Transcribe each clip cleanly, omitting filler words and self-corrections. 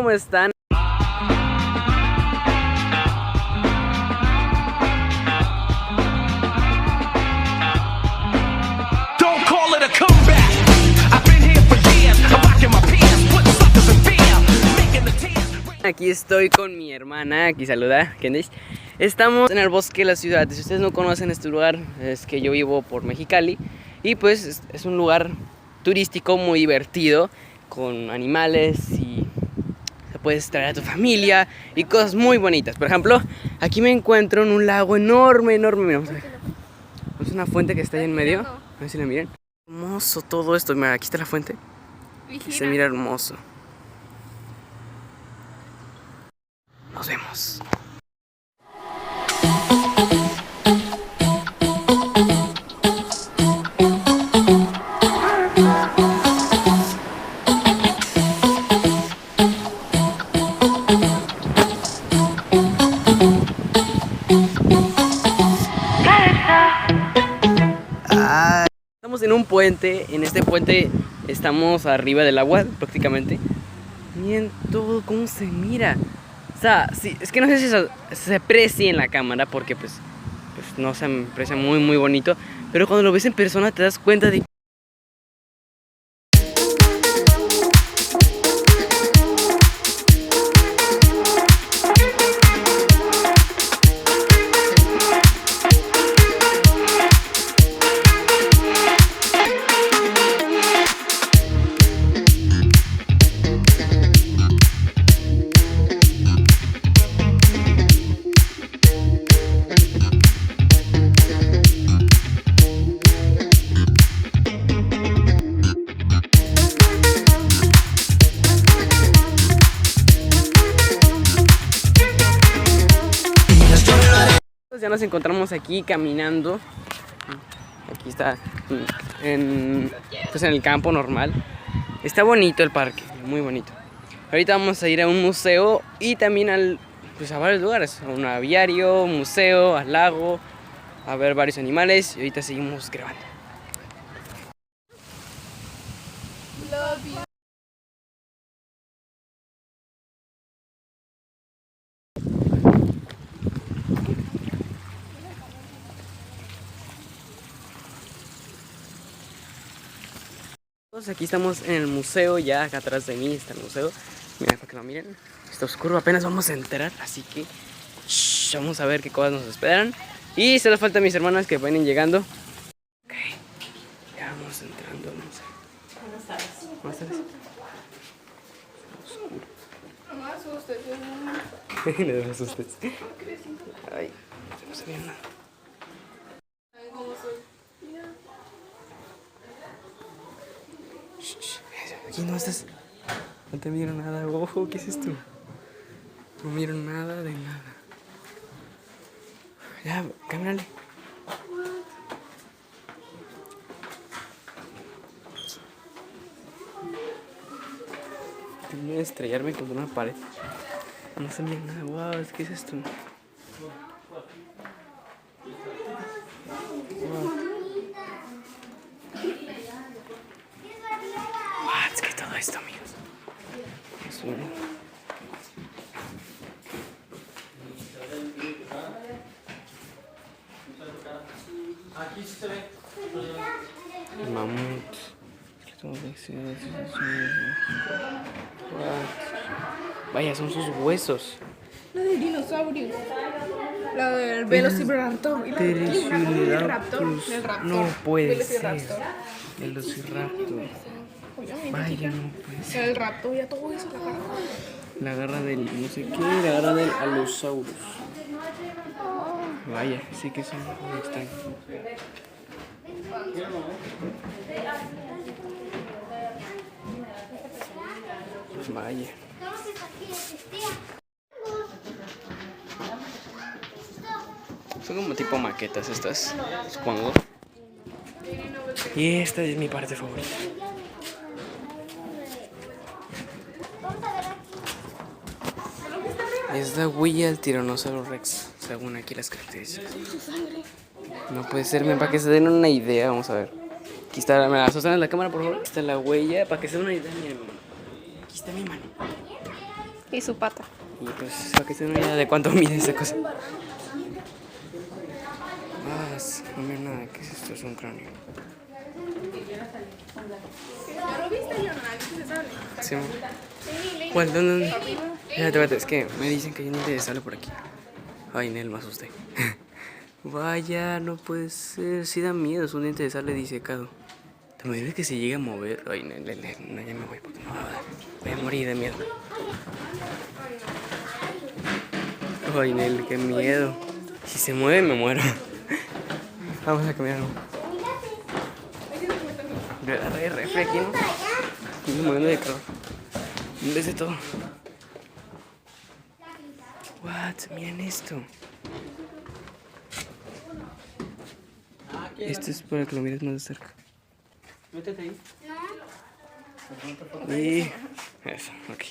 ¿cómo están? Aquí estoy con mi hermana, aquí saluda, Candice. Estamos en el bosque de la ciudad. Si ustedes no conocen este lugar, es que yo vivo por Mexicali. Y pues es un lugar turístico muy divertido, con animales y se puedes traer a tu familia y cosas muy bonitas. Por ejemplo, aquí me encuentro en un lago enorme, enorme. Mira, vamos a ver. Es una fuente que está ahí en medio. A ver si la miren. Hermoso todo esto. Mira, aquí está la fuente. Se mira hermoso. Nos vemos. Estamos en un puente. En este puente estamos arriba del agua prácticamente. Miren todo cómo se mira. O sea, sí, es que no sé si se aprecia en la cámara porque pues no se aprecia muy bonito. Pero cuando lo ves en persona te das cuenta de... Ya nos encontramos aquí caminando. Aquí está pues en el campo normal. Está bonito el parque, muy bonito. Ahorita vamos a ir a un museo y también pues a varios lugares. A un aviario, un museo, al lago, a ver varios animales. Y ahorita seguimos grabando. Aquí estamos en el museo, ya acá atrás de mí está el museo. Mira, para que lo miren, está oscuro, apenas vamos a entrar, así que vamos a ver qué cosas nos esperan. Y solo faltan mis hermanas que vienen llegando. Ok, ya vamos entrando al museo. Buenas tardes. Buenas tardes. No me asustes, No me asustes. Ay, no se ve nada. ¿Cómo soy? Aquí no estás. No te miro nada. Ojo, ¿qué es esto? No miro nada de nada. Ya, cámbiale. Tengo que estrellarme contra una pared. No se mira nada. Wow, ¿qué es esto? ¿Qué es todo esto, amigos? Es Aquí sí se ve. mamut. Vaya, son sus huesos. La del dinosaurio. La del velociraptor. Y la del raptor. No puede ser. Velociraptor. Velociraptor. Vaya, no puede ser. El raptor, ya todo eso, la cara. La garra del no sé qué, la garra del Allosaurus. Vaya, sí que son muy extraños. Vaya. Son como tipo maquetas estas, supongo. Y esta es mi parte favorita. Es la huella del Tiranosaurio Rex, según aquí las características. No puede ser, para que se den una idea, vamos a ver. Aquí está, ¿me la sostiene la cámara, por favor? Aquí está la huella, para que se den una idea, miren, aquí está mi mano. Y su pata. Y pues, para que se den una idea de cuánto mide esa cosa. No mira nada, ¿qué es esto? Es un cráneo. ¿Ya lo viste, Leonardo? ¿Se sabe? Sí, ¿cuál? ¿Dónde? Espérate, es que me dicen que hay un diente de sable por aquí. Ay, Nel, me asusté. Vaya, no puede ser. Sí da miedo, es un diente de sable disecado. ¿Te imaginas que se llegue a mover? Ay, Nel, no, ya me voy porque no voy a morir de miedo. Ay, Nel, qué miedo. Si se mueve, me muero. Vamos a cambiarlo. Refri aquí, ¿no? Estoy muriendo de calor. En vez de todo. What? Miren esto. Esto es para que lo mires más de cerca. Métete ahí. Y eso, ok.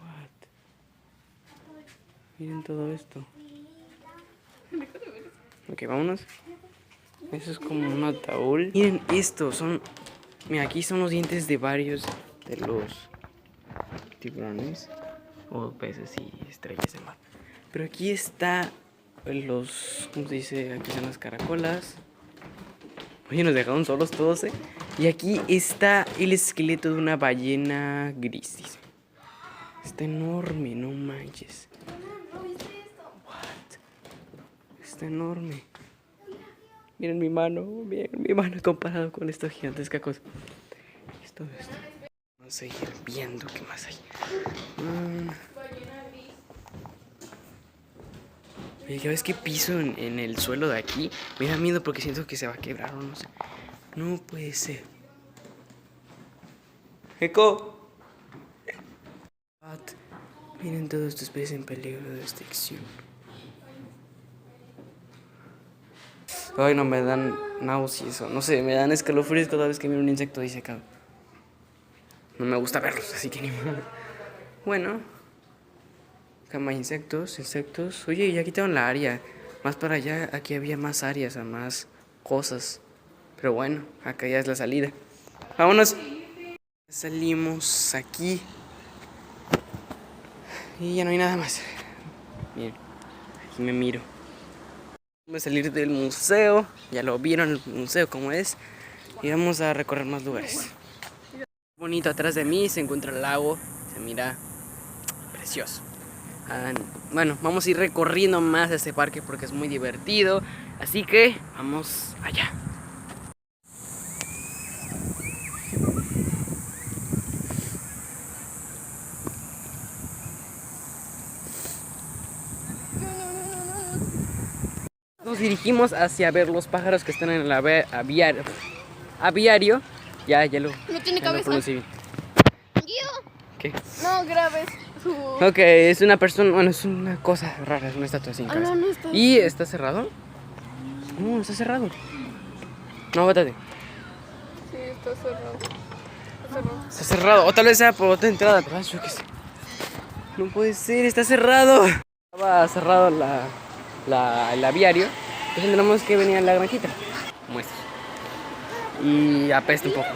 What? Miren todo esto. Ok, vámonos. Eso es como un ataúd. Miren esto, son... Mira, aquí son los dientes de varios de los tiburones o peces y estrellas de mar. Pero aquí está los... ¿Cómo se dice? Aquí están las caracolas. Oye, nos dejaron solos todos, ¿eh? Y aquí está el esqueleto de una ballena gris, dice. Está enorme, no manches. What? Está enorme. Miren mi mano comparado con esta gigantesca cosa. Es todo esto. Vamos a seguir viendo qué más hay. Oye, ¿ya ves que piso en el suelo de aquí? Me da miedo porque siento que se va a quebrar o no sé. No puede ser. ¡Eco! What? Miren todos estos peces en peligro de extinción. Ay, no, me dan náuseas, no sé, me dan escalofríos cada vez que miro un insecto disecado. No me gusta verlos, así que ni modo. Bueno, acá más insectos. Oye, ya quitaron la área. Más para allá, aquí había más áreas, más cosas. Pero bueno, acá ya es la salida. Vámonos. Salimos aquí. Y ya no hay nada más. Miren, aquí me miro. Vamos a salir del museo, ya lo vieron el museo como es, y vamos a recorrer más lugares. Bonito, atrás de mí se encuentra el lago, se mira precioso. Bueno, vamos a ir recorriendo más este parque porque es muy divertido, así que vamos allá. Nos dirigimos hacia ver los pájaros que están en el aviario. Ya lo. No tiene cabeza. Pronuncié bien. ¿Qué? No grabes su... Ok, es una persona, bueno, es una cosa rara, es una estatua sin cabeza. no está. ¿Y está cerrado? No, está cerrado. No, bótate. Sí, está cerrado. Está cerrado, o tal vez sea por otra entrada, pero yo qué sé. No puede ser, está cerrado. Estaba cerrado el aviario, pues tendremos que venir a la granjita. Como estos. Y apesta un poco.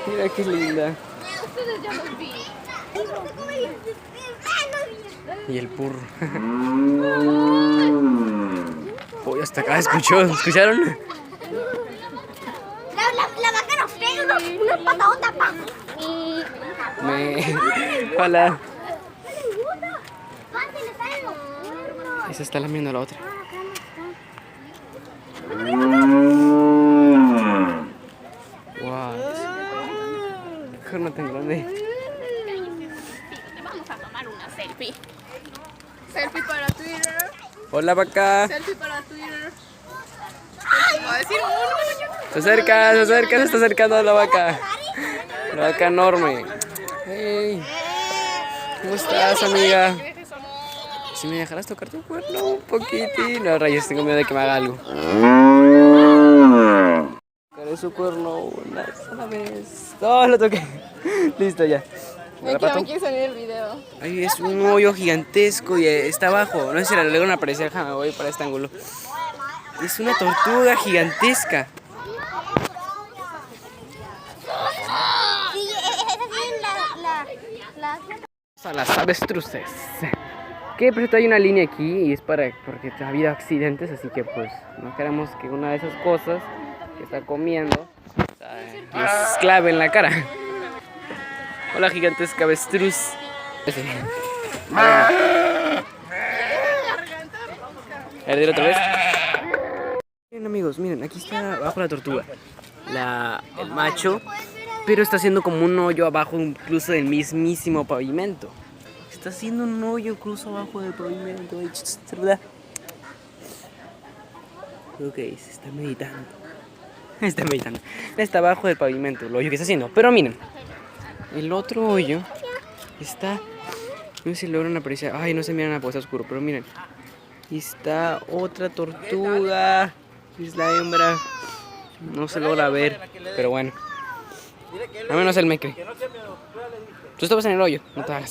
Mira qué linda. Ustedes ya los vi. Y el burro. Uy, hasta acá ¿escucharon? La vaca nos pega una patadota, pa. Hola. Esa está lamiendo a la otra. Wow. Qué corno tan grande. Vamos a tomar una selfie. Selfie para Twitter. Hola, vaca. Selfie para Twitter. Va a decir Se está acercando a la vaca. La vaca enorme. Hey. ¿Cómo estás, amiga? Si me dejarás tocar tu cuerno un poquitín. No, rayos, tengo miedo de que me haga algo. Tocaré su cuerno una sola vez. No, lo toqué. Listo, ya. me quiere salir el video. Ay, es un hoyo gigantesco y está abajo. No sé si la lograron apreciar. Me voy para este ángulo. Es una tortuga gigantesca. A las avestruces. Que por cierto hay una línea aquí y es porque ha habido accidentes, así que pues no queremos que una de esas cosas que está comiendo les clave en la cara. Hola, gigantesca avestruz. ¿Herder otra vez? Miren, amigos, miren, aquí está abajo la tortuga. El macho, pero está haciendo como un hoyo abajo incluso del mismísimo pavimento. Está haciendo un hoyo incluso abajo del pavimento. Saluda. Ok, se está meditando. Está meditando. Está abajo del pavimento, el hoyo que está haciendo. Pero miren, el otro hoyo está... No sé si logran apreciar. Ay, no se miran a porque está oscuro, pero miren. Y está otra tortuga. Es la hembra. No se logra ver, pero bueno. Al menos él me cree. Tú estabas en el hoyo, no te hagas.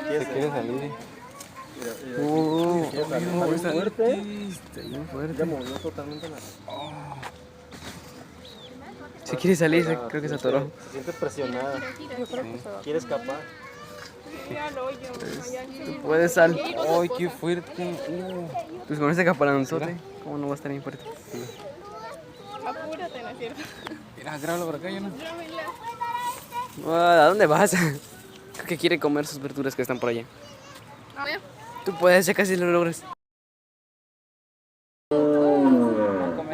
Se quiere salir. Está fuerte. Está bien fuerte. Ya movió totalmente la... Si quiere salir, creo que se atoró. Se siente presionada. Quiere escapar. Tú puedes salir. ¡Ay, qué fuerte! Pues con ese caparazonzote, ¿cómo no va a estar bien fuerte? Apúrate, ¿no es cierto? Mira, grábalo por acá, Yana. ¿A dónde vas? Creo que quiere comer sus verduras que están por allá. A ver. Tú puedes, ya casi lo logras.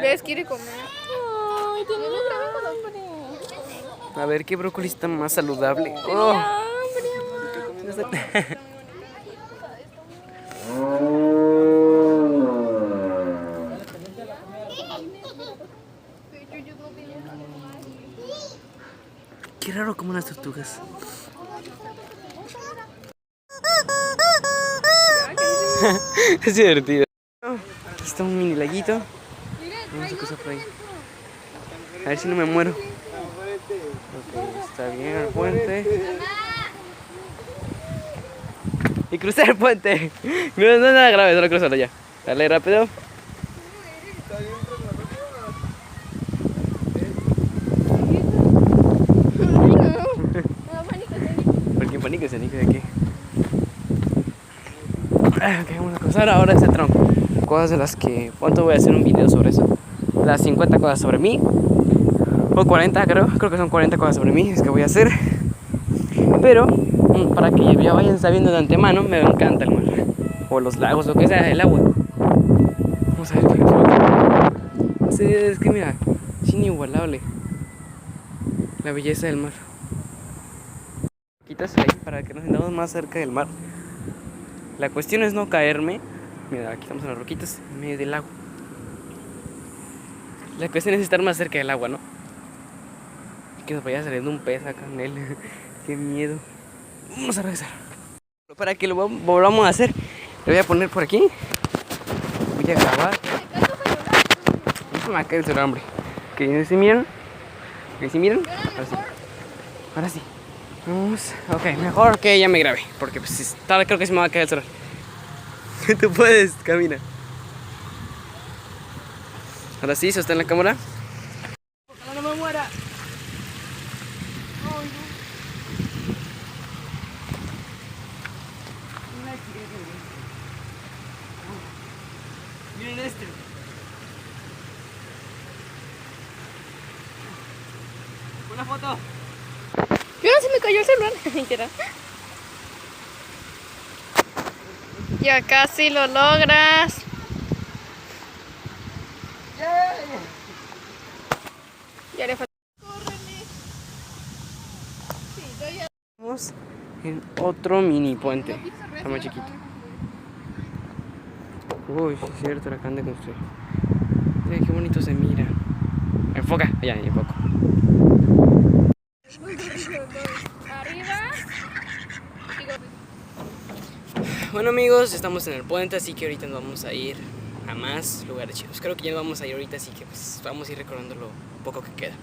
Les quiere comer. Ay, tiene hambre. A ver, ¿qué brócoli está más saludable? Qué raro como las tortugas. Es divertido. Está un mini laguito. Vamos a cruzar por ahí. A ver si no me muero. Ok, está bien el puente. Y crucé el puente. No es nada grave, solo cruzarlo ya. Dale rápido. ¿Por qué pánico ese Nico de aquí? Ok, vamos a cruzar ahora ese tronco. Cosas de las que... ¿Cuánto voy a hacer un video sobre eso? Las 50 cosas sobre mí. O 40 creo que son 40 cosas sobre mí es que voy a hacer. Pero para que ya vayan sabiendo de antemano, me encanta el mar. O los lagos, lo que sea, el agua. Vamos a ver qué nos sí, es que mira, es inigualable la belleza del mar. Quitas ahí para que nos sentamos más cerca del mar. La cuestión es no caerme. Mira, aquí estamos en las roquitas, en medio del lago. La cuestión es estar más cerca del agua, ¿no? Que nos vaya saliendo un pez acá en él. Qué miedo. Vamos a regresar. Para que lo volvamos a hacer, le voy a poner por aquí. Voy a grabar. No se me va a caer el celular, hombre. Que si miran. Que si miran. Ahora sí. Ahora sí. Vamos. Ok, mejor que ya me grabé. Porque pues creo que se me va a caer el celular. Tú puedes, camina. Ahora sí, sostén la cámara. No me muera. Miren este. Una foto. ¿Qué hora se me cayó el celular? Mentira. Ya casi lo logras. Ya le falta. Estamos en otro mini puente. Está más chiquito. Uy, sí es cierto, la acaban de construir. Sí, qué bonito se mira. Enfoca, allá, enfoco. Arriba. Bueno, amigos, estamos en el puente, así que ahorita nos vamos a ir a más lugares chidos. Creo que ya nos vamos a ir ahorita, así que pues vamos a ir recorriendo lo poco que queda.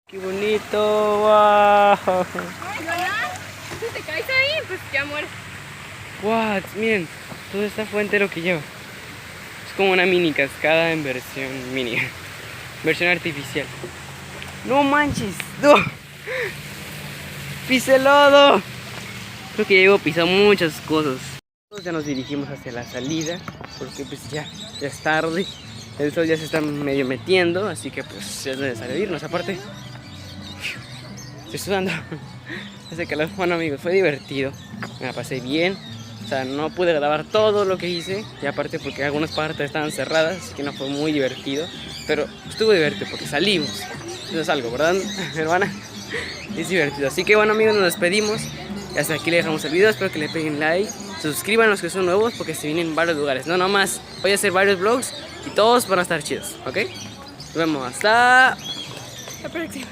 ¡Qué bonito! ¡Wow! Si te caes ahí, pues ya mueres. What? Miren, toda esta fuente lo que lleva. Es como una mini cascada en versión mini. Versión artificial. No manches, no. Pisé lodo. Creo que ya llevo pisado muchas cosas. Ya nos dirigimos hacia la salida porque pues ya es tarde. El sol ya se está medio metiendo, así que pues ya es necesario irnos. Aparte, estoy sudando. Hace calor. Bueno amigos, fue divertido. Me la pasé bien. O sea, no pude grabar todo lo que hice. Y aparte porque algunas partes estaban cerradas, así que no fue muy divertido. Pero estuvo divertido porque salimos. Eso es algo, ¿verdad, hermana? Es divertido. Así que bueno amigos, nos despedimos. Y hasta aquí le dejamos el video. Espero que le peguen like. Suscriban los que son nuevos porque se vienen varios lugares. No, nomás. Voy a hacer varios vlogs y todos van a estar chidos, ¿ok? Nos vemos. Hasta La próxima.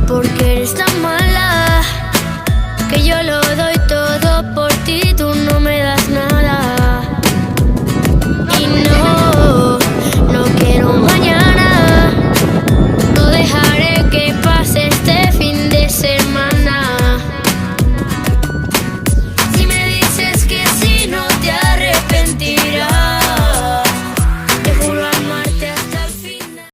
Porque eres tan mal.